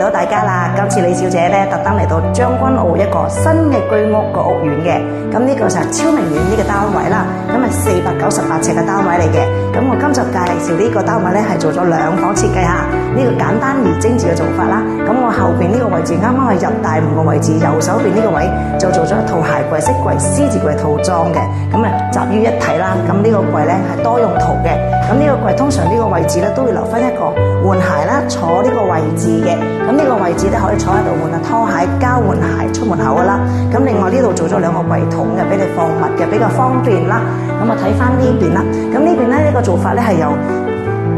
到大家啦！今次李小姐咧特登嚟到將軍澳一個新嘅居屋個屋苑嘅，咁呢個就係超明苑呢個單位啦，咁係498尺嘅單位嚟嘅。咁我今集介紹呢個單位咧係做咗兩房設計下，呢個簡單而精緻嘅做法啦。咁我後邊呢個位置啱啱係入大門嘅位置，右手邊呢個位就做咗一套鞋櫃、飾櫃、獅子櫃套裝嘅，咁啊集於一體啦。咁呢個櫃咧係多用途嘅，咁呢個櫃通常呢個位置咧都會留翻一個換鞋啦，坐呢個位置嘅。咁呢個位置咧可以坐喺度換下拖鞋、交換鞋出門口噶啦。咁另外呢度做咗兩個櫃桶嘅，俾你放物嘅，比較方便啦。咁啊睇翻呢邊啦，咁呢邊咧呢個做法咧係由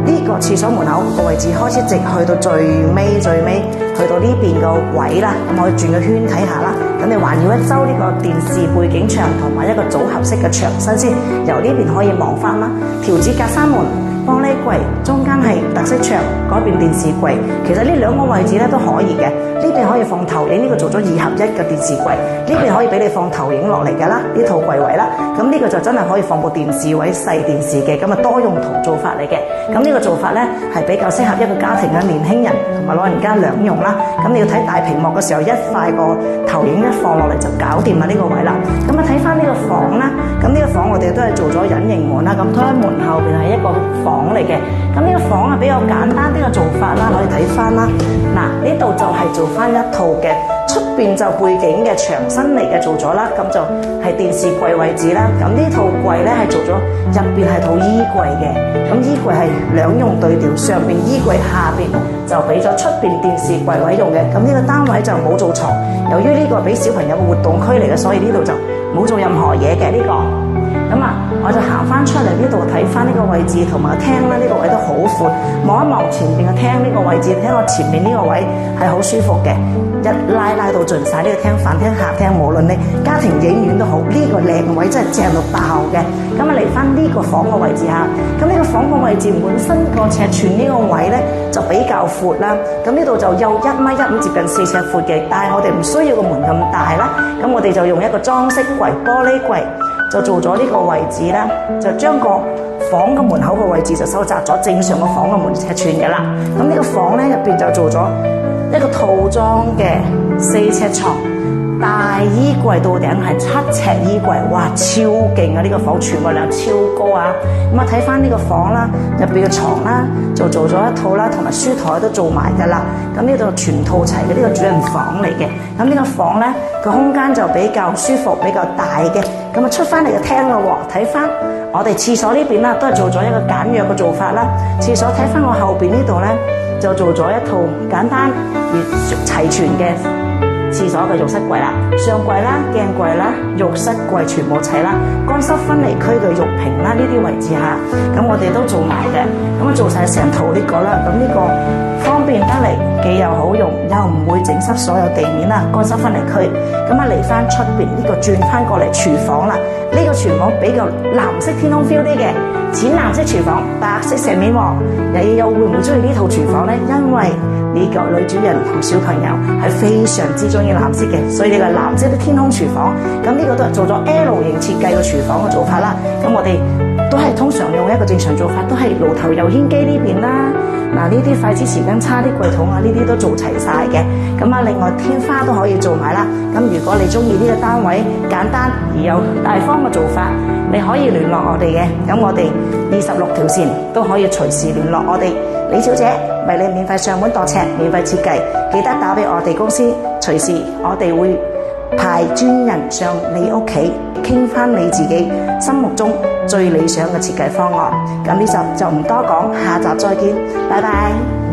呢個廁所門口個位置開始直去到最尾，去到呢邊個位啦。咁我轉個圈睇下啦。咁你環繞一周呢個電視背景牆同埋一個組合式嘅牆身先，由呢邊可以望翻啦。調節隔閂門、玻璃櫃，中間係特色牆，嗰邊電視櫃。其實呢兩個位置咧都可以嘅。呢邊可以放投影，呢個做咗2合1嘅電視櫃。呢邊可以俾你放投影落嚟㗎啦，呢套櫃位啦。咁呢個就真係可以放部電視位、細電視嘅，咁啊多用途做法嚟嘅。咁呢個做法咧係比較適合一個家庭嘅年輕人同埋老人家兩用啦。咁你要睇大屏幕嘅時候，一塊個投影一放落嚟就搞掂啦呢個位啦。咁啊睇翻呢個房啦，咁呢個房我哋都係做咗隱形門啦。咁推開門後邊係一個房嚟嘅。咁呢個房啊比較簡單啲嘅做法啦，可以睇翻啦。嗱，呢度就係做翻一套嘅，出邊就背景嘅牆身嚟嘅做咗啦。咁就係電視櫃位置啦。咁呢套櫃咧係做咗入邊係套衣櫃嘅。咁衣櫃係兩用對調，上邊衣櫃，下邊就俾咗出邊電視櫃位用嘅。咁呢個單位就冇做床，由於呢個俾小朋友嘅活動區嚟嘅，所以呢度就冇做任何嘢嘅呢個。咁啊，我就行翻出嚟呢度睇翻呢個位置同埋廳啦，呢個位都好闊，望一望前邊嘅廳呢個位置，睇我前面呢個位係好舒服嘅，一拉到盡晒呢個廳，飯廳、客廳，無論你家庭影院都好，呢個靚位真係正到爆嘅。咁啊嚟翻呢個房嘅位置嚇，咁呢個房嘅位置本身個尺寸呢個位咧就比較闊啦，咁呢度就有1.15米接近4尺闊嘅，但係我哋唔需要個門咁大啦，咁我哋就用一個裝飾櫃、玻璃櫃。就做咗呢個位置啦，就將個房嘅門口嘅位置就收窄咗，正常個房嘅門尺寸嘅啦。咁呢個房咧入邊就做咗一個套裝嘅4尺床，大衣櫃到頂係7尺衣櫃，哇超勁啊！呢個房全部量超高啊！咁啊睇翻呢個房啦，入邊嘅床啦就做咗一套啦，同埋書台都做埋噶啦。咁呢度全套齊嘅，呢個主人房嚟嘅。咁呢個房咧個空間就比較舒服，比較大嘅。咁啊出翻嚟嘅廳咯喎，睇翻我哋廁所呢邊啦，都係做咗一個簡約嘅做法啦。廁所睇翻我後邊呢度咧，就做咗一套簡單而齊全嘅廁所嘅浴室櫃啦，上櫃啦、鏡櫃啦、浴室櫃全部齊啦，乾濕分離區嘅浴屏啦，呢啲位置下，咁我哋都做埋嘅，咁啊做晒成套呢個啦，咁呢個方便得嚟，既又好用，又唔會整濕所有地面啦，乾濕分離區，咁啊嚟翻出邊呢個轉翻過嚟廚房啦，呢個廚房比較藍色天空 feel 啲嘅，淺藍色廚房，白色石面喎，你又會唔會中意呢套廚房呢？因為呢個女主人同小朋友係非常之中意藍色嘅，所以呢個藍色的天空廚房，咁呢個都係做咗 L 型設計嘅廚房嘅做法啦。咁我哋都係通常用一個正常做法，都係爐頭油煙機呢邊啦。嗱，呢啲筷子、匙羹、叉啲櫃桶啊，呢啲都做齊晒嘅。咁啊，另外天花都可以做埋啦。咁如果你中意呢個單位簡單而有大方嘅做法，你可以聯絡我哋嘅。咁我哋26條線都可以隨時聯絡我哋。李小姐為你免費上門度尺、免費設計，記得打俾我哋公司，隨時我哋會派專人上你屋企傾翻你自己心目中最理想嘅設計方案。咁呢集就唔多講，下集再見，拜拜。